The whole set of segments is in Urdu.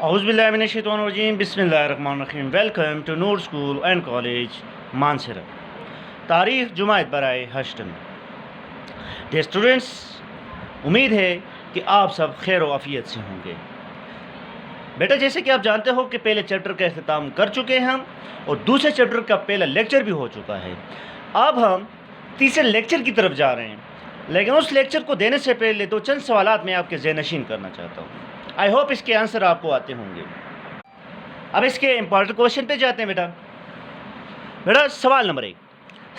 اعوذ باللہ من الشیطان الرجیم بسم اللہ الرحمن الرحیم welcome to Noor school and college Mansehra. تاریخ جمعہ برائے ہشتم. ڈیئر اسٹوڈنٹس، امید ہے کہ آپ سب خیر و عافیت سے ہوں گے. بیٹا، جیسے کہ آپ جانتے ہو کہ پہلے چیپٹر کا اختتام کر چکے ہیں ہم، اور دوسرے چیپٹر کا پہلا لیکچر بھی ہو چکا ہے. اب ہم تیسرے لیکچر کی طرف جا رہے ہیں، لیکن اس لیکچر کو دینے سے پہلے تو چند سوالات میں آپ کے ذہن نشین کرنا چاہتا ہوں. آئی ہوپ اس کے آنسر آپ کو آتے ہوں گے. اب اس کے امپورٹنٹ کوشچن پہ جاتے ہیں. بیٹا سوال نمبر 1،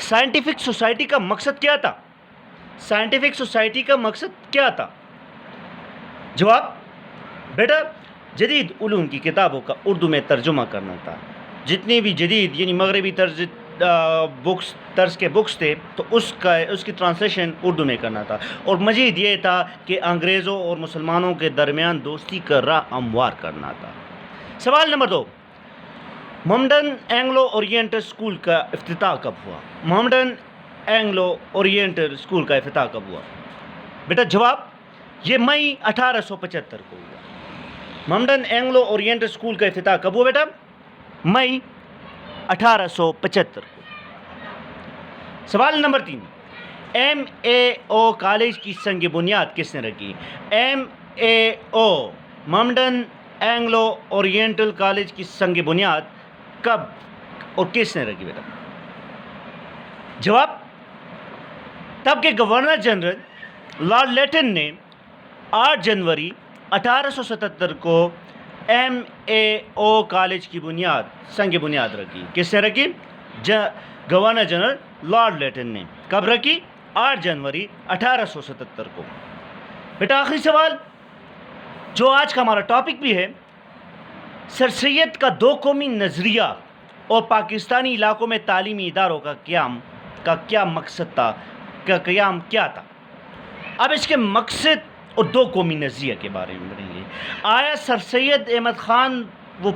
سائنٹیفک سوسائٹی کا مقصد کیا تھا؟ سائنٹیفک سوسائٹی کا مقصد کیا تھا؟ جواب، بیٹا جدید علوم کی کتابوں کا اردو میں ترجمہ کرنا تھا. جتنی بھی جدید یعنی مغربی طرز کے بکس تھے تو اس کی ٹرانسلیشن اردو میں کرنا تھا. اور مزید یہ تھا کہ انگریزوں اور مسلمانوں کے درمیان دوستی کا راہ ہموار کرنا تھا. سوال number 2، Mohammedan Anglo oriental school کا افتتاح کب ہوا؟ محمدن اینگلو اورینٹل اسکول کا افتتاح کب ہوا؟ بیٹا جواب، یہ مئی 1875 کو ہوا. محمدن اینگلو اورینٹل اسکول کا افتتاح کب ہوا بیٹا؟ مئی 1875 کو. سوال نمبر 3، ایم اے او کالج کی سنگ بنیاد کس نے رکھی؟ ایم اے او محمدن اینگلو اورینٹل کالج کی سنگ بنیاد کب اور کس نے رکھی بیٹا؟ جواب، تب کے گورنر جنرل لارڈ لیٹن نے 8 جنوری 1877 کو ایم اے او کالج کی سنگ بنیاد رکھی. کس نے رکھی؟ گورنر جنرل لارڈ لیٹن نے. کب رکھی؟ 8 جنوری 1877 کو. بیٹا آخری سوال جو آج کا ہمارا ٹاپک بھی ہے، سر سید کا 2 قومی نظریہ اور پاکستانی علاقوں میں تعلیمی اداروں کا قیام کا کیا مقصد تھا؟ قیام کیا تھا؟ اب اس کے مقصد اور 2 قومی نظریہ کے بارے میں بتائیں گے. آیا سر سید احمد خان وہ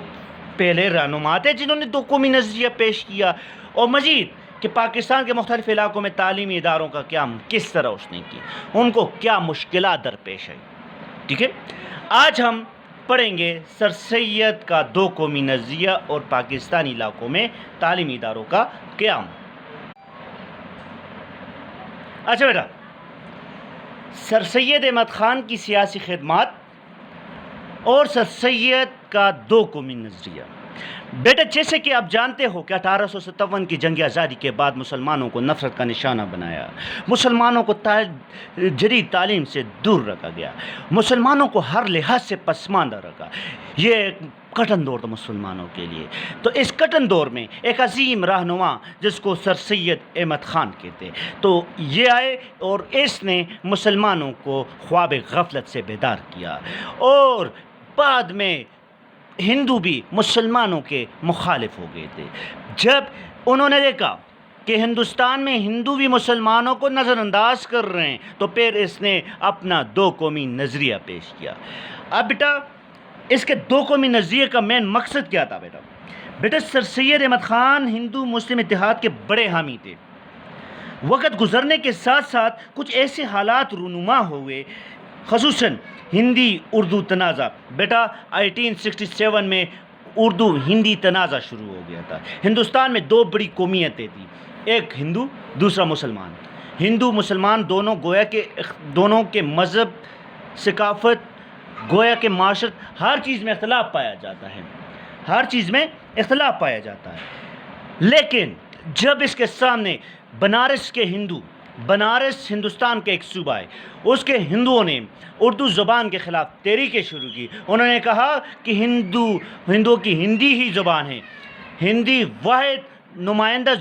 پہلے رہنما تھے جنہوں نے 2 قومی نظریہ پیش کیا؟ اور مزید کہ پاکستان کے مختلف علاقوں میں تعلیمی اداروں کا قیام کس طرح اس نے کی، ان کو کیا مشکلات درپیش آئی؟ ٹھیک ہے، آج ہم پڑھیں گے سر سید کا 2 قومی نظریہ اور پاکستانی علاقوں میں تعلیمی اداروں کا قیام. اچھا بیٹا، سر سید احمد خان کی سیاسی خدمات اور سر سید کا 2 قومی نظریہ. بیٹا جیسے کہ آپ جانتے ہو کہ 1857 کی جنگ آزادی کے بعد مسلمانوں کو نفرت کا نشانہ بنایا، مسلمانوں کو جدید تعلیم سے دور رکھا گیا، مسلمانوں کو ہر لحاظ سے پسماندہ رکھا. یہ ایک کٹن دور تھا مسلمانوں کے لیے. تو اس کٹن دور میں ایک عظیم رہنما جس کو سر سید احمد خان کہتے، تو یہ آئے اور اس نے مسلمانوں کو خواب غفلت سے بیدار کیا. اور بعد میں ہندو بھی مسلمانوں کے مخالف ہو گئے تھے. جب انہوں نے دیکھا کہ ہندوستان میں ہندو بھی مسلمانوں کو نظر انداز کر رہے ہیں تو پھر اس نے اپنا 2 قومی نظریہ پیش کیا. اب بیٹا اس کے 2 قومی نظریے کا مین مقصد کیا تھا؟ بیٹا سر سید احمد خان ہندو مسلم اتحاد کے بڑے حامی تھے. وقت گزرنے کے ساتھ ساتھ کچھ ایسے حالات رونما ہوئے، خصوصاً ہندی اردو تنازع. بیٹا 1867 میں اردو ہندی تنازع شروع ہو گیا تھا. ہندوستان میں 2 بڑی قومیتیں تھیں، ایک ہندو دوسرا مسلمان. ہندو مسلمان دونوں گویا کہ دونوں کے مذہب، ثقافت، گویا کہ معاشرت، ہر چیز میں اختلاف پایا جاتا ہے، ہر چیز میں اختلاف پایا جاتا ہے. لیکن جب اس کے سامنے بنارس کے ہندو، بنارس ہندوستان کا ایک صوبہ ہے، اس کے ہندوؤں نے اردو زبان کے خلاف تحریکیں شروع کی. انہوں نے کہا کہ ہندوؤں کی ہندی ہی زبان ہے، ہندی واحد نمائندہ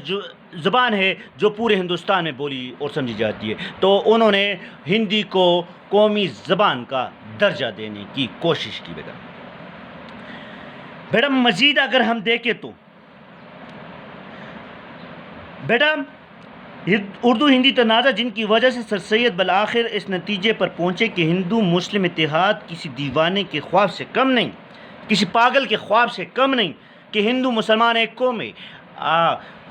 زبان ہے جو پورے ہندوستان میں بولی اور سمجھی جاتی ہے. تو انہوں نے ہندی کو قومی زبان کا درجہ دینے کی کوشش کی. بیٹا مزید اگر ہم دیکھیں تو بیٹا اردو ہندی تنازع جن کی وجہ سے سر سید بالآخر اس نتیجے پر پہنچے کہ ہندو مسلم اتحاد کسی دیوانے کے خواب سے کم نہیں، کسی پاگل کے خواب سے کم نہیں، کہ ہندو مسلمان ایک قوم ہے.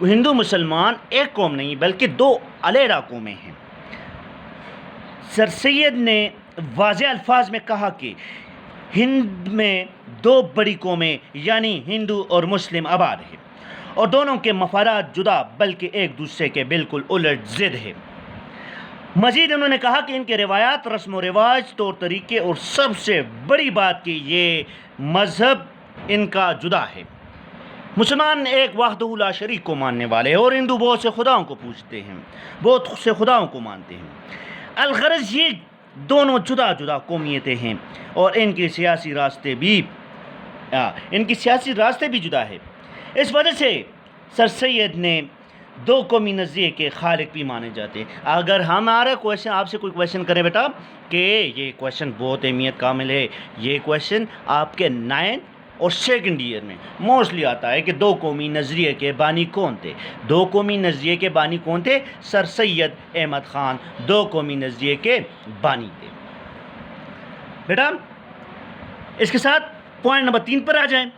ہندو مسلمان ایک قوم نہیں بلکہ 2 علیحدہ قومیں ہیں. سر سید نے واضح الفاظ میں کہا کہ ہند میں دو بڑی قومیں یعنی ہندو اور مسلم آباد ہیں اور دونوں کے مفادات جدا بلکہ ایک دوسرے کے بالکل الٹ ضد ہے۔ مزید انہوں نے کہا کہ ان کے روایات، رسم و رواج، طور طریقے اور سب سے بڑی بات کہ یہ مذہب ان کا جدا ہے۔ مسلمان ایک وحدہ لا شریک کو ماننے والے ہیں اور ہندو بہت سے خداؤں کو پوجتے ہیں، بہت سے خداؤں کو مانتے ہیں۔ الغرض یہ دونوں جدا جدا قومیتیں ہیں اور ان کے سیاسی راستے بھی جدا ہے۔ اس وجہ سے سر سید نے دو قومی نظریے کے خالق بھی مانے جاتے ہیں۔ اگر ہمارا کویشچن آپ سے کوئی کویشچن کرے بیٹا کہ یہ کویشچن بہت اہمیت کامل ہے، یہ کویشچن آپ کے 9 اور 2nd ایئر میں موسٹلی آتا ہے کہ دو قومی نظریے کے بانی کون تھے؟ دو قومی نظریے کے بانی کون تھے؟ سر سید احمد خان دو قومی نظریے کے بانی تھے۔ بیٹا اس کے ساتھ پوائنٹ نمبر 3 پر آ جائیں۔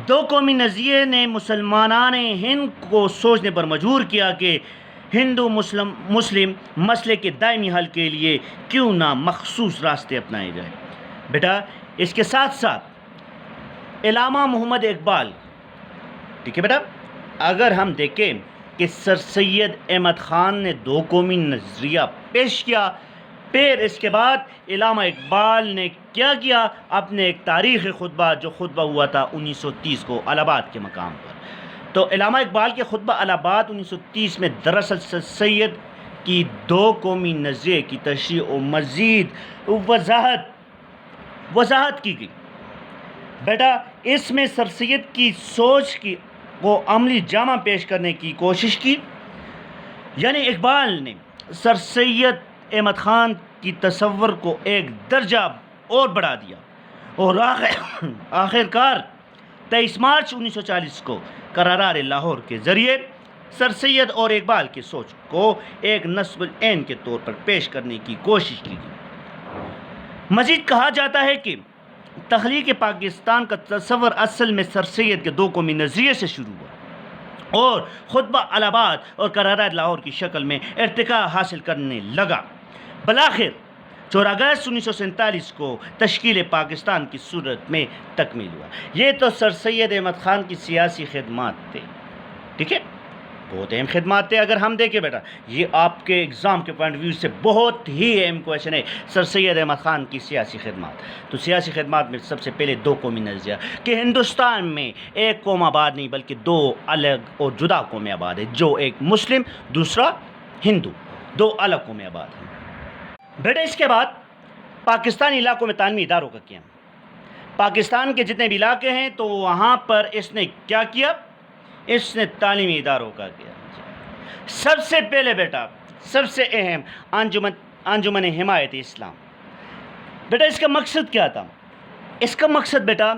دو قومی نظریے نے مسلمانان ہند کو سوچنے پر مجبور کیا کہ ہندو مسلم مسئلے کے دائمی حل کے لیے کیوں نہ مخصوص راستے اپنائے جائیں۔ بیٹا اس کے ساتھ ساتھ علامہ محمد اقبال، ٹھیک ہے بیٹا، اگر ہم دیکھیں کہ سر سید احمد خان نے دو قومی نظریہ پیش کیا، پھر اس کے بعد علامہ اقبال نے کیا کیا؟ اپنے ایک تاریخی خطبہ جو خطبہ ہوا تھا 1930 کو الہ آباد کے مقام پر، تو علامہ اقبال کے خطبہ الہ آباد 1930 میں دراصل سر سید کی دو قومی نظریے کی تشریح و مزید وضاحت کی گئی۔ بیٹا اس میں سر سید کی سوچ کی کو عملی جامہ پیش کرنے کی کوشش کی، یعنی اقبال نے سر سید احمد خان کی تصور کو ایک درجہ اور بڑھا دیا اور آخر کار 23 مارچ 1940 کو قرارداد لاہور کے ذریعے سر سید اور اقبال کی سوچ کو ایک نصب العین کے طور پر پیش کرنے کی کوشش کی گئی۔ مزید کہا جاتا ہے کہ تخلیق پاکستان کا تصور اصل میں سر سید کے دو قومی نظریے سے شروع ہوا اور خطبہ الہ آباد اور قرارداد لاہور کی شکل میں ارتقاء حاصل کرنے لگا۔ بالآخر 4 اگست 1947 کو تشکیل پاکستان کی صورت میں تکمیل ہوا۔ یہ تو سر سید احمد خان کی سیاسی خدمات تھے، ٹھیک ہے، بہت اہم خدمات تھے۔ اگر ہم دیکھیں بیٹا یہ آپ کے ایگزام کے پوائنٹ ویو سے بہت ہی اہم کویشچن ہے، سر سید احمد خان کی سیاسی خدمات۔ تو سیاسی خدمات میں سب سے پہلے دو قومی نظریہ کہ ہندوستان میں ایک قوم آباد نہیں بلکہ دو الگ اور جدا قومیں آباد ہے، جو ایک مسلم دوسرا ہندو، دو الگ قومیں آباد ہیں۔ بیٹا اس کے بعد پاکستانی علاقوں میں تعلیمی اداروں کا قیام۔ پاکستان کے جتنے بھی علاقے ہیں تو وہاں پر اس نے کیا کیا؟ اس نے تعلیمی اداروں کا کیا۔ سب سے پہلے بیٹا سب سے اہم انجمن حمایت اسلام۔ بیٹا اس کا مقصد کیا تھا؟ اس کا مقصد بیٹا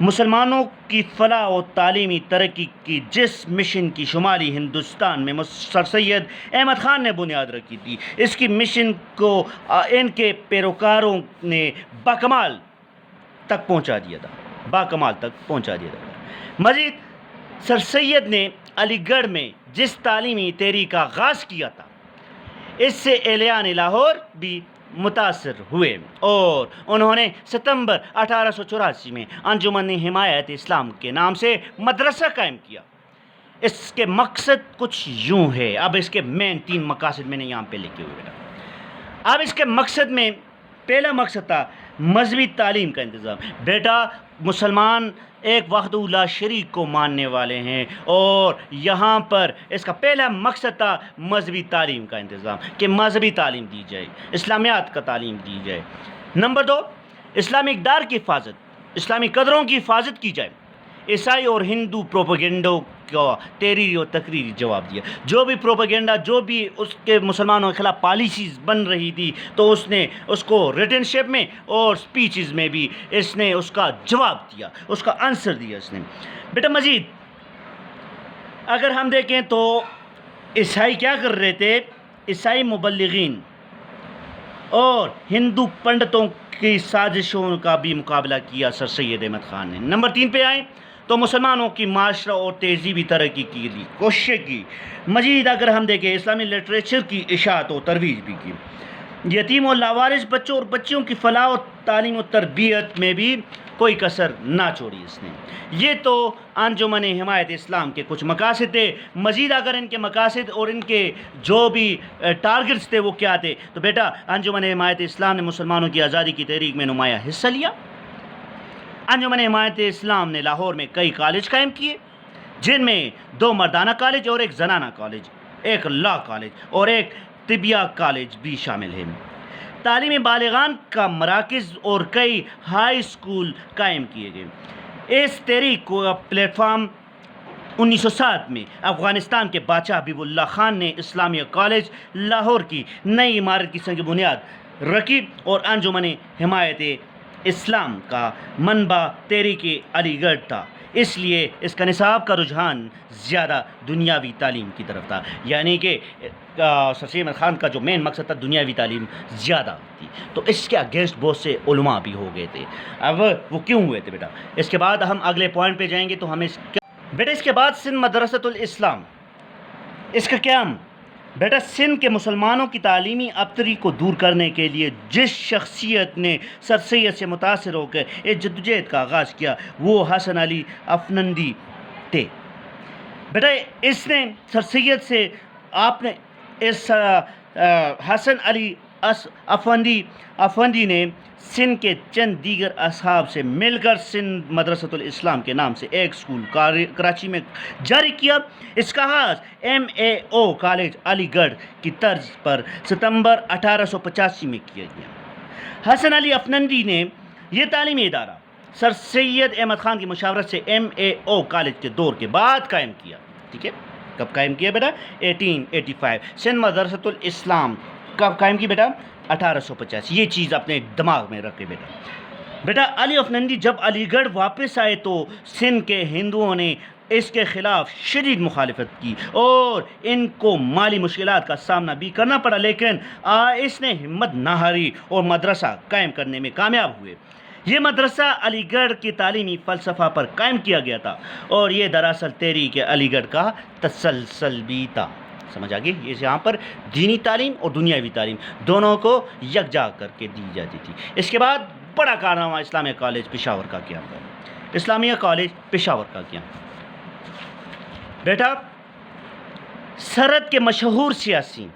مسلمانوں کی فلاح و تعلیمی ترقی کی جس مشن کی شمالی ہندوستان میں سر سید احمد خان نے بنیاد رکھی تھی، اس کی مشن کو ان کے پیروکاروں نے باکمال تک پہنچا دیا تھا۔ مزید سر سید نے علی گڑھ میں جس تعلیمی تحریک کا آغاز کیا تھا اس سے اہلیان لاہور بھی متاثر ہوئے اور انہوں نے ستمبر 1884 میں انجمن حمایت اسلام کے نام سے مدرسہ قائم کیا۔ اس کے مقصد کچھ یوں ہے، اب اس کے مین 3 مقاصد میں نے یہاں پہ لکھے ہوئے بیٹا۔ اب اس کے مقصد میں پہلا مقصد تھا مذہبی تعلیم کا انتظام۔ بیٹا مسلمان ایک وحدہ لا شریک کو ماننے والے ہیں اور یہاں پر اس کا پہلا مقصد تھا مذہبی تعلیم کا انتظام، کہ مذہبی تعلیم دی جائے، اسلامیات کا تعلیم دی جائے۔ نمبر 2 اسلامی اقدار کی حفاظت، اسلامی قدروں کی حفاظت کی جائے۔ عیسائی اور ہندو پروپیگنڈوں کا تحریری اور تقریری جواب دیا۔ جو بھی پروپیگنڈا، جو بھی اس کے مسلمانوں کے خلاف پالیسیز بن رہی تھی تو اس نے اس کو ریٹن شیپ میں اور سپیچز میں بھی اس نے اس کا جواب دیا، اس کا آنسر دیا اس نے۔ بیٹا مزید اگر ہم دیکھیں تو عیسائی کیا کر رہے تھے؟ عیسائی مبلغین اور ہندو پنڈتوں کی سازشوں کا بھی مقابلہ کیا سر سید احمد خان نے۔ نمبر 3 پہ آئیں تو مسلمانوں کی معاشرہ اور تہذیبی ترقی کی کوشش کی۔ مزید اگر ہم دیکھیں اسلامی لٹریچر کی اشاعت و ترویج بھی کی۔ یتیم اور لاوارث بچوں اور بچیوں کی فلاح و تعلیم و تربیت میں بھی کوئی کسر نہ چھوڑی اس نے۔ یہ تو انجمن حمایت اسلام کے کچھ مقاصد تھے۔ مزید اگر ان کے مقاصد اور ان کے جو بھی ٹارگٹس تھے وہ کیا تھے، تو بیٹا انجمن حمایت اسلام نے مسلمانوں کی آزادی کی تحریک میں نمایاں حصہ لیا۔ انجمن حمایت اسلام نے لاہور میں کئی کالج قائم کیے، جن میں 2 مردانہ کالج اور 1 زنانہ کالج، 1 لا کالج اور 1 طبیہ کالج بھی شامل ہیں۔ تعلیم بالغان کا مراکز اور کئی ہائی اسکول قائم کیے گئے۔ اس تحریک کو پلیٹ فارم 1907 میں افغانستان کے بادشاہ حبیب اللہ خان نے اسلامیہ کالج لاہور کی نئی عمارت کی سنگ بنیاد رکھی، اور انجمن حمایت اسلام کا منبع تحریک علی گڑھ تھا، اس لیے اس کا نصاب کا رجحان زیادہ دنیاوی تعلیم کی طرف تھا، یعنی کہ سر سید احمد خان کا جو مین مقصد تھا دنیاوی تعلیم زیادہ تھی، تو اس کے اگینسٹ بہت سے علماء بھی ہو گئے تھے۔ اب وہ کیوں ہوئے تھے بیٹا، اس کے بعد ہم اگلے پوائنٹ پہ جائیں گے، تو ہمیں بیٹا اس کے بعد سندھ مدرسۃ الاسلام، اس کا قیام۔ بیٹا سندھ کے مسلمانوں کی تعلیمی ابتری کو دور کرنے کے لیے جس شخصیت نے سر سید سے متاثر ہو کر اس جدوجہد کا آغاز کیا وہ حسن علی افندی تھے۔ بیٹا اس نے سر سید سے آپ نے اس حسن علی افندی نے سندھ کے چند دیگر اصحاب سے مل کر سندھ مدرسۃ الاسلام کے نام سے ایک اسکول کراچی میں جاری کیا۔ اس کا آغاز MAO کالج علی گڑھ کی طرز پر ستمبر 1885 میں کیا گیا۔ حسن علی افندی نے یہ تعلیمی ادارہ سر سید احمد خان کی مشاورت سے MAO کالج کے دور کے بعد قائم کیا۔ ٹھیک ہے، کب قائم کیا بیٹا؟ 1885۔ سندھ مدرسۃ الاسلام کب قائم کی بیٹا؟ 1885۔ یہ چیز اپنے دماغ میں رکھے بیٹا۔ بیٹا علی افندی جب علی گڑھ واپس آئے تو سندھ کے ہندوؤں نے اس کے خلاف شدید مخالفت کی اور ان کو مالی مشکلات کا سامنا بھی کرنا پڑا، لیکن اس نے ہمت نہ ہاری اور مدرسہ قائم کرنے میں کامیاب ہوئے۔ یہ مدرسہ علی گڑھ کی تعلیمی فلسفہ پر قائم کیا گیا تھا اور یہ دراصل تحریک علی گڑھ کا تسلسل بھی تھا۔ سمجھ آ گئی؟ یہ یہاں پر دینی تعلیم اور دنیاوی تعلیم دونوں کو یکجا کر کے دی جاتی تھی۔ اس کے بعد بڑا کارنامہ اسلامیہ کالج پشاور کا کیا؟ اسلامیہ کالج پشاور کا کیا؟ بیٹا سرحد کے مشہور سیاسی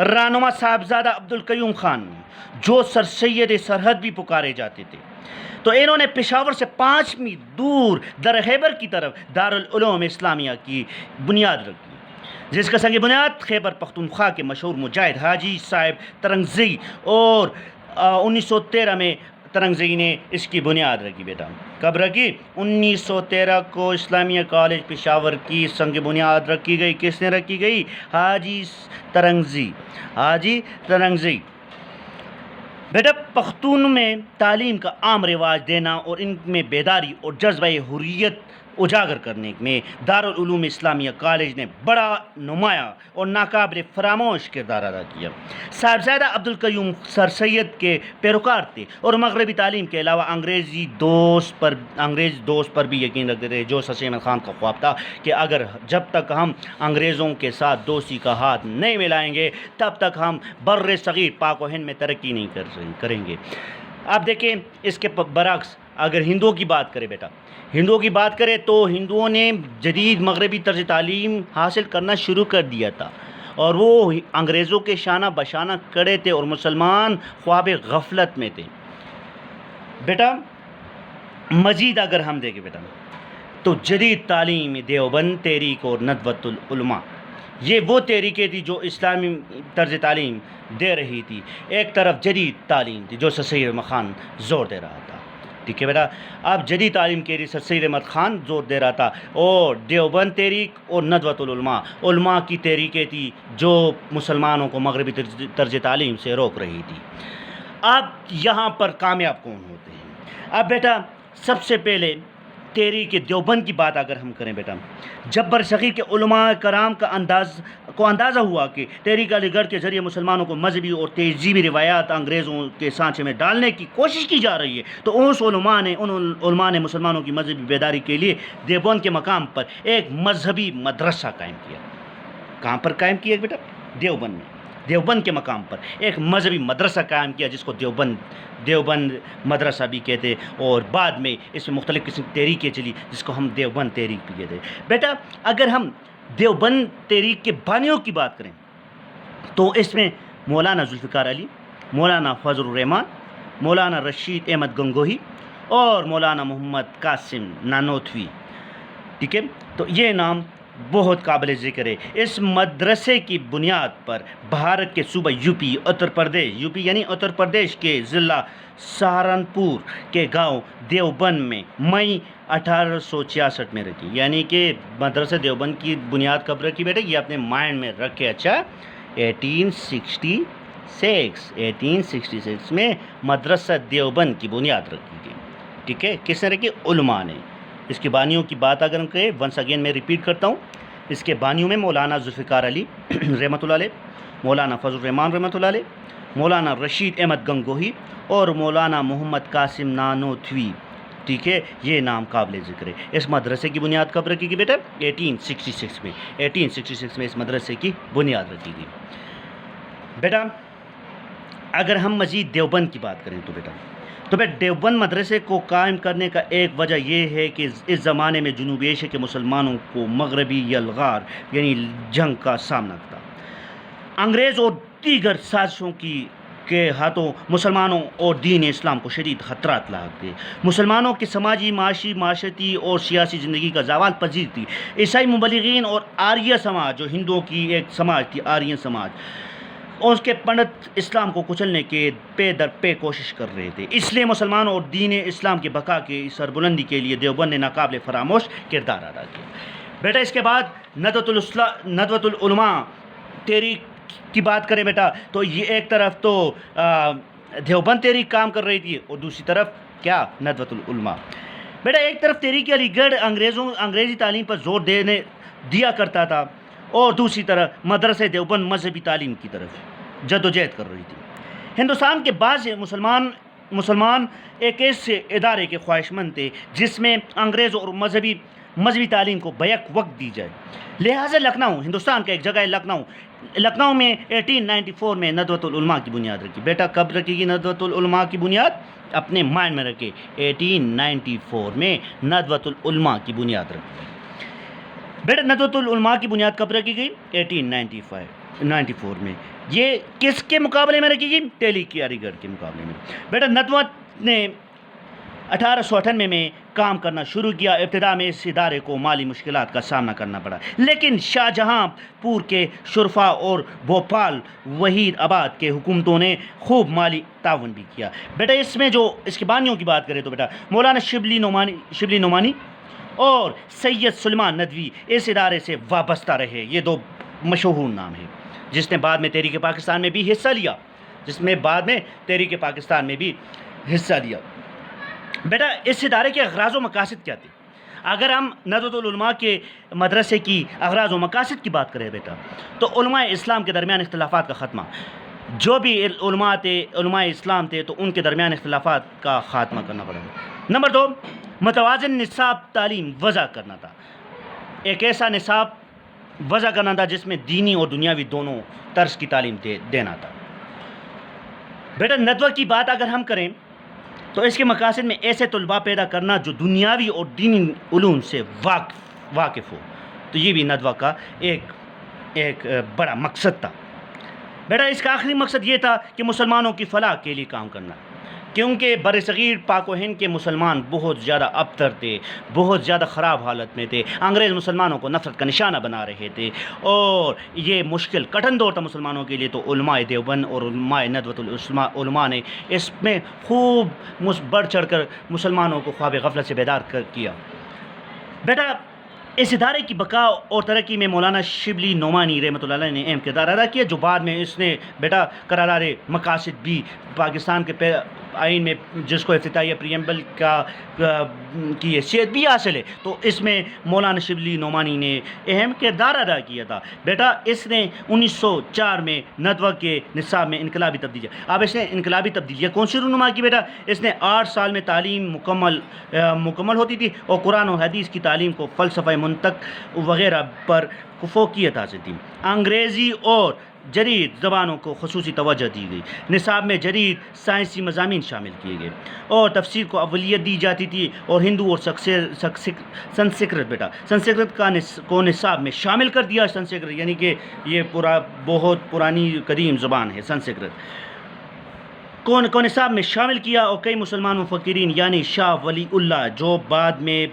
رہنما صاحبزادہ عبدالقیوم خان جو سر سید سرحد بھی پکارے جاتے تھے، تو انہوں نے پشاور سے 5 میل دور در خیبر کی طرف دارالعلوم اسلامیہ کی بنیاد رکھی، جس کا سنگ بنیاد خیبر پختونخوا کے مشہور مجاہد حاجی صاحب ترنگزئی اور 1913 میں ترنگزئی نے اس کی بنیاد رکھی۔ بیٹا کب رکھی؟ 1913 کو اسلامیہ کالج پشاور کی سنگ بنیاد رکھی گئی۔ کس نے رکھی گئی؟ حاجی ترنگزئی۔ بیٹا پختون میں تعلیم کا عام رواج دینا اور ان میں بیداری اور جذبہ حریت اجاگر کرنے میں دارالعلوم اسلامیہ کالج نے بڑا نمایاں اور ناقابل فراموش کردار ادا کیا۔ صاحبزادہ عبدالقیوم سر سید کے پیروکار تھے اور مغربی تعلیم کے علاوہ انگریز دوست پر بھی یقین رکھتے تھے، جو سر سید احمد خان کا خواب تھا کہ اگر جب تک ہم انگریزوں کے ساتھ دوستی کا ہاتھ نہیں ملائیں گے تب تک ہم بر صغیر پاک و ہند میں ترقی نہیں کریں گے۔ اب دیکھیں اس کے برعکس اگر ہندوؤں کی بات کریں بیٹا، ہندوؤں کی بات کریں تو ہندوؤں نے جدید مغربی طرز تعلیم حاصل کرنا شروع کر دیا تھا اور وہ انگریزوں کے شانہ بشانہ کھڑے تھے اور مسلمان خواب غفلت میں تھے۔ بیٹا مزید اگر ہم دیکھیں بیٹا تو جدید تعلیم دیوبند تحریک اور ندوۃ العلماء یہ وہ تحریکیں تھی جو اسلامی طرز تعلیم دے رہی تھی۔ ایک طرف جدید تعلیم تھی جو سر سید احمد خان زور دے رہا تھا، ٹھیک ہے بیٹا۔ اب جدید تعلیم کے لیے سر سید احمد خان زور دے رہا تھا اور دیوبند تحریک اور ندوۃ العلماء علماء کی تحریکیں تھی جو مسلمانوں کو مغربی طرز تعلیم سے روک رہی تھی۔ اب یہاں پر کامیاب کون ہوتے ہیں؟ اب بیٹا سب سے پہلے تحریک دیوبند کی بات اگر ہم کریں بیٹا، جب برصغیر کے علماء کرام کا اندازہ ہوا کہ تحریک علی گڑھ کے ذریعے مسلمانوں کو مذہبی اور تہذیبی روایات انگریزوں کے سانچے میں ڈالنے کی کوشش کی جا رہی ہے، تو ان علماء نے مسلمانوں کی مذہبی بیداری کے لیے دیوبند کے مقام پر ایک مذہبی مدرسہ قائم کیا۔ کہاں پر قائم کیا بیٹا؟ دیوبند میں۔ دیوبند کے مقام پر ایک مذہبی مدرسہ قائم کیا جس کو دیوبند مدرسہ بھی کہتے، اور بعد میں اس میں مختلف قسم کی تحریکیں چلی جس کو ہم دیوبند تحریک بھی کہتے۔ بیٹا اگر ہم دیوبند تحریک کے بانیوں کی بات کریں تو اس میں مولانا ذوالفقار علی، مولانا فضل الرحمان، مولانا رشید احمد گنگوہی اور مولانا محمد قاسم نانوتوی، ٹھیک ہے، تو یہ نام بہت قابل ذکر ہے۔ اس مدرسے کی بنیاد پر بھارت کے صوبہ یوپی یعنی اتر پردیش کے ضلع سہارنپور کے گاؤں دیوبند میں مئی 1866 میں رکھی، یعنی کہ مدرسہ دیوبند کی بنیاد کب رکھی بیٹا، یہ اپنے مائنڈ میں رکھے، اچھا 1866 میں مدرسہ دیوبند کی بنیاد رکھی گئی، ٹھیک ہے، کس نے رکھی؟ علماء نے۔ اس کے بانیوں کی بات اگر ہم کریں، ونس اگین میں ریپیٹ کرتا ہوں، اس کے بانیوں میں مولانا ذوالفقار علی رحمۃ اللہ علیہ، مولانا فضل الرحمان رحمۃ اللہ علیہ، مولانا رشید احمد گنگوہی اور مولانا محمد قاسم نانوتوی، ٹھیک ہے، یہ نام قابل ذکر ہے۔ اس مدرسے کی بنیاد کب رکھی گئی بیٹا؟ 1866 میں اس مدرسے کی بنیاد رکھی گئی۔ بیٹا اگر ہم مزید دیوبند کی بات کریں تو بیٹا دیوبند مدرسے کو قائم کرنے کا ایک وجہ یہ ہے کہ اس زمانے میں جنوبی ایشیا کے مسلمانوں کو مغربی یلغار یعنی جنگ کا سامنا تھا۔ انگریز اور دیگر سازشوں کے ہاتھوں مسلمانوں اور دین اسلام کو شدید خطرات لاحق تھے۔ مسلمانوں کی سماجی، معاشی، معاشرتی اور سیاسی زندگی کا زوال پذیر تھی۔ عیسائی مبلغین اور آریہ سماج، جو ہندوؤں کی ایک سماج تھی، آرین سماج، اور اس کے پنڈت اسلام کو کچلنے کے پے در پے کوشش کر رہے تھے۔ اس لیے مسلمانوں اور دین اسلام کی بقا کی سربلندی کے لیے دیوبند نے ناقابل فراموش کردار ادا کیا۔ بیٹا اس کے بعد ندوۃ العلماء تحریک کی بات کریں بیٹا تو یہ ایک طرف تو دیوبند تحریک کام کر رہی تھی اور دوسری طرف کیا؟ ندوۃ العلماء۔ بیٹا ایک طرف تحریک علی گڑھ انگریزی تعلیم پر زور دیا کرتا تھا اور دوسری طرف مدرسہ دیوبند مذہبی تعلیم کی طرف جدوجہد کر رہی تھی۔ ہندوستان کے بعض مسلمان ایک ایسے ادارے کے خواہش مند تھے جس میں انگریز اور مذہبی تعلیم کو بیک وقت دی جائے، لہٰذا ہندوستان کا ایک جگہ ہے لکھنؤ میں 1894 میں ندوۃ العلماء کی بنیاد رکھی۔ بیٹا کب رکھے گی ندوۃ العلماء کی بنیاد؟ اپنے مائنڈ میں رکھے، 1894 میں ندوۃ العلماء کی بنیاد رکھی۔ بیٹا ندوۃ العلماء کی بنیاد کب رکھی گئی؟ 1894 میں۔ یہ کس کے مقابلے میں رکھی گئی؟ تحریک علی گڑھ کے مقابلے میں۔ بیٹا ندوۃ نے 1898 میں کام کرنا شروع کیا۔ ابتدا میں اس ادارے کو مالی مشکلات کا سامنا کرنا پڑا، لیکن شاہ جہاں پور کے شرفا اور بھوپال وحید آباد کے حکومتوں نے خوب مالی تعاون بھی کیا۔ بیٹا اس میں جو اس کے بانیوں کی بات کریں تو بیٹا مولانا شبلی نعمانی اور سید سلیمان ندوی اس ادارے سے وابستہ رہے۔ یہ دو مشہور نام ہیں جس نے بعد میں تحریک پاکستان میں بھی حصہ لیا۔ بیٹا اس ادارے کے اغراض و مقاصد کیا تھے؟ اگر ہم ندوۃ العلماء کے مدرسے کی اغراض و مقاصد کی بات کریں بیٹا تو علماء اسلام کے درمیان اختلافات کا خاتمہ، جو بھی علماء اسلام تھے تو ان کے درمیان اختلافات کا خاتمہ کرنا پڑا۔ نمبر 2، متوازن نصاب تعلیم وضع کرنا تھا۔ ایک ایسا نصاب وضع کرنا تھا جس میں دینی اور دنیاوی دونوں طرز کی تعلیم دینا تھا۔ بیٹا ندوہ کی بات اگر ہم کریں تو اس کے مقاصد میں ایسے طلباء پیدا کرنا جو دنیاوی اور دینی علوم سے واقف ہو، تو یہ بھی ندوہ کا ایک بڑا مقصد تھا۔ بیٹا اس کا آخری مقصد یہ تھا کہ مسلمانوں کی فلاح کے لیے کام کرنا، کیونکہ برصغیر پاک و ہند کے مسلمان بہت زیادہ ابتر تھے، بہت زیادہ خراب حالت میں تھے۔ انگریز مسلمانوں کو نفرت کا نشانہ بنا رہے تھے اور یہ مشکل کٹھن دور تھا مسلمانوں کے لیے، تو علماء دیوبند اور علماء ندوۃ العلماء نے اس میں خوب بڑھ چڑھ کر مسلمانوں کو خواب غفلت سے بیدار کیا۔ بیٹا اس ادارے کی بقا اور ترقی میں مولانا شبلی نعمانی رحمۃ اللہ علیہ نے اہم کردار ادا کیا، جو بعد میں اس نے بیٹا قرارداد مقاصد بھی پاکستان کے آئین میں جس کو افتتاحیہ پریمبل کی حیثیت بھی حاصل ہے، تو اس میں مولانا شبلی نعمانی نے اہم کردار ادا کیا تھا۔ بیٹا اس نے 1904 میں ندوہ کے نصاب میں انقلابی تبدیلیاں، اب اس نے انقلابی تبدیلیاں کون سی رونما کی بیٹا؟ اس نے 8 سال میں تعلیم مکمل ہوتی تھی اور قرآن و حدیث کی تعلیم کو فلسفہ منطق وغیرہ پر فوقیت حاصل تھی۔ انگریزی اور جدید زبانوں کو خصوصی توجہ دی گئی، نصاب میں جدید سائنسی مضامین شامل کیے گئے اور تفسیر کو اولویت دی جاتی تھی، اور ہندو اور سنسکرت کو نصاب میں شامل کر دیا۔ سنسکرت یعنی کہ یہ بہت پرانی قدیم زبان ہے سنسکرت کو نصاب میں شامل کیا، اور کئی مسلمان مفکرین یعنی شاہ ولی اللہ جو بعد میں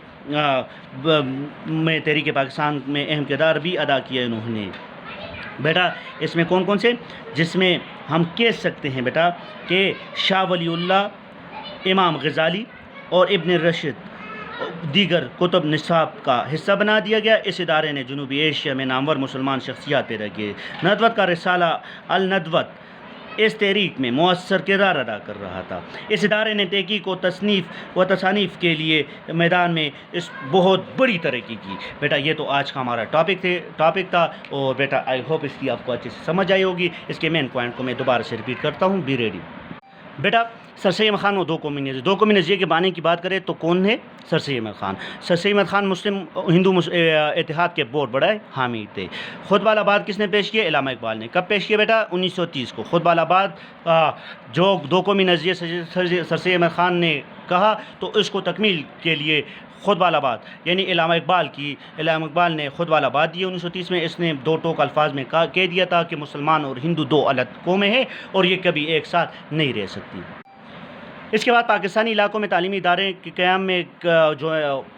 تحریک پاکستان میں اہم کردار بھی ادا کیا انہوں نے۔ بیٹا اس میں کون کون سے، جس میں ہم کہہ سکتے ہیں بیٹا کہ شاہ ولی اللہ، امام غزالی اور ابن رشد دیگر کتب نصاب کا حصہ بنا دیا گیا۔ اس ادارے نے جنوبی ایشیا میں نامور مسلمان شخصیات پیدا کیے۔ ندوت کا رسالہ الندوۃ اس تحریک میں مؤثر کردار ادا کر رہا تھا۔ اس ادارے نے تحقیق و تصانیف کے لیے میدان میں اس بہت بڑی ترقی کی۔ بیٹا یہ تو آج کا ہمارا ٹاپک تھا، اور بیٹا آئی ہوپ اس کی آپ کو اچھے سے سمجھ آئی ہوگی۔ اس کے مین پوائنٹ کو میں دوبارہ سے ریپیٹ کرتا ہوں، بی ریڈی۔ بیٹا سر سید احمد خان اور دو قومی نظریے کے بانی کی بات کریں تو کون ہے؟ سر سید احمد خان۔ سر سید احمد خان مسلم ہندو اتحاد کے بہت بڑے حامی تھے۔ خطبہ الآباد کس نے پیش کیا؟ علامہ اقبال نے۔ کب پیش کیا بیٹا؟ 1930 کو۔ خطبہ الآباد جو دو قومی نظریے سر سید احمد خان نے کہا، تو اس کو تکمیل کے لیے خطبہ الآباد یعنی علامہ اقبال نے خطبہ الآباد دی 1930 میں۔ اس نے دو ٹوک الفاظ میں کہہ دیا تھا کہ مسلمان اور ہندو دو الگ قومیں ہیں، اور یہ کبھی ایک ساتھ نہیں رہ سکتی۔ اس کے بعد پاکستانی علاقوں میں تعلیمی ادارے کے قیام میں جو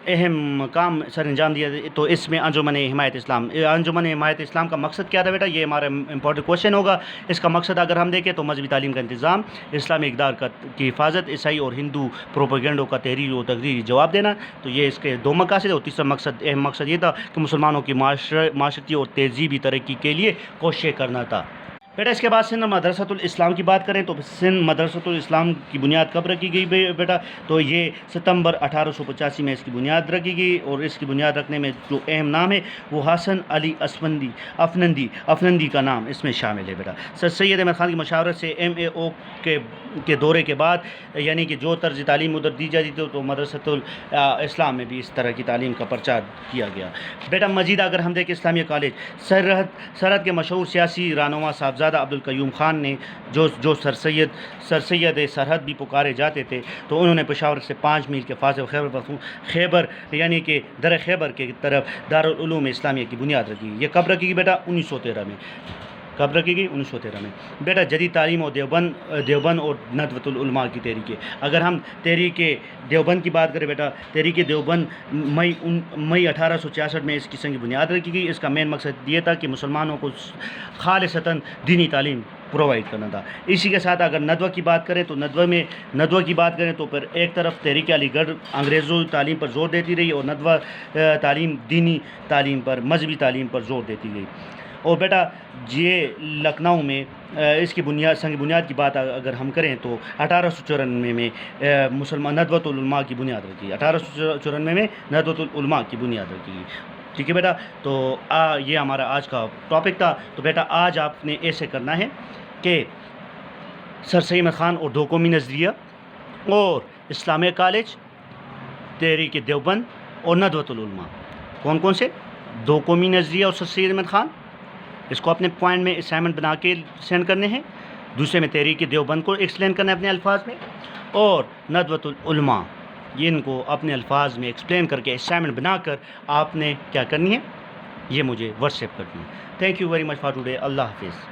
اہم کام سر انجام دیا، تو اس میں انجمن حمایت اسلام کا مقصد کیا تھا بیٹا؟ یہ ہمارا امپورٹنٹ کوشچن ہوگا۔ اس کا مقصد اگر ہم دیکھیں تو مذہبی تعلیم کا انتظام، اسلامی اقدار کی حفاظت، عیسائی اور ہندو پروپیگنڈوں کا تحریری و تقریری جواب دینا۔ تو یہ اس کے دو مقاصد، اور تیسرا اہم مقصد یہ تھا کہ مسلمانوں کی معاشرتی اور تہذیبی ترقی کے لیے کوششیں کرنا تھا۔ بیٹا اس کے بعد سندھ مدرسۃ الاسلام کی بات کریں تو سندھ مدرسۃ الاسلام کی بنیاد کب رکھی گئی بیٹا؟ تو یہ ستمبر 1885 میں اس کی بنیاد رکھی گئی، اور اس کی بنیاد رکھنے میں جو اہم نام ہے وہ حسن علی افندی کا نام اس میں شامل ہے بیٹا۔ سر سید احمد خان کی مشاورت سے MAO کے دورے کے بعد یعنی کہ جو طرز تعلیم ادھر دی جاتی تھی، تو مدرسۃ الاسلام میں بھی اس طرح کی تعلیم کا پرچار کیا گیا۔ بیٹا مزید اگر ہم دیکھیں اسلامیہ کالج سرحد کے مشہور سیاسی رہنما صاحبزادہ عبدالقیوم خان نے جو سر سید سرحد بھی پکارے جاتے تھے، تو انہوں نے پشاور سے 5 میل کے فاصلے خیبر یعنی کہ در خیبر کے طرف دارالعلوم اسلامیہ کی بنیاد رکھی۔ یہ کب رکھی گئی بیٹا؟ 1913 میں۔ کب رکھی گئی؟ 1913 میں۔ بیٹا جدید تعلیم اور دیوبند اور ندوۃ العلماء کی تحریکیں، اگر ہم تحریک دیوبند کی بات کریں بیٹا، تحریک دیوبند مئی 1866 میں اس قسم کی بنیاد رکھی گئی۔ اس کا مین مقصد یہ تھا کہ مسلمانوں کو خالصتاً دینی تعلیم پرووائڈ کرنا تھا۔ اسی کے ساتھ اگر ندوہ کی بات کریں تو ندوہ کی بات کریں تو پھر ایک طرف تحریک علی گڑھ انگریزوں تعلیم پر زور دیتی رہی، اور ندوہ تعلیم دینی تعلیم پر، مذہبی تعلیم پر زور دیتی گئی۔ اور بیٹا یہ لکھنؤ میں اس کی بنیاد کی بات اگر ہم کریں تو 1894 میں ندوۃ العلماء کی بنیاد رکھی۔ 1894 میں ندوۃ العلماء کی بنیاد رکھی گئی۔ ٹھیک ہے بیٹا، تو یہ ہمارا آج کا ٹاپک تھا۔ تو بیٹا آج آپ نے ایسے کرنا ہے کہ سر سید احمد خان اور دو قومی نظریہ اور اسلامیہ کالج، تحریک دیوبند اور ندوۃ العلماء، کون سے؟ دو قومی نظریہ اور سر سید احمد خان، اس کو اپنے پوائنٹ میں اسائنمنٹ بنا کے سینڈ کرنے ہیں۔ دوسرے میں تحریک دیوبند کو ایکسپلین کرنا ہے اپنے الفاظ میں، اور ندوۃ العلماء ان کو اپنے الفاظ میں ایکسپلین کر کے اسائنمنٹ بنا کر آپ نے کیا کرنی ہے، یہ مجھے واٹس ایپ کرنی ہے۔ Thank you very much for today. اللہ حافظ۔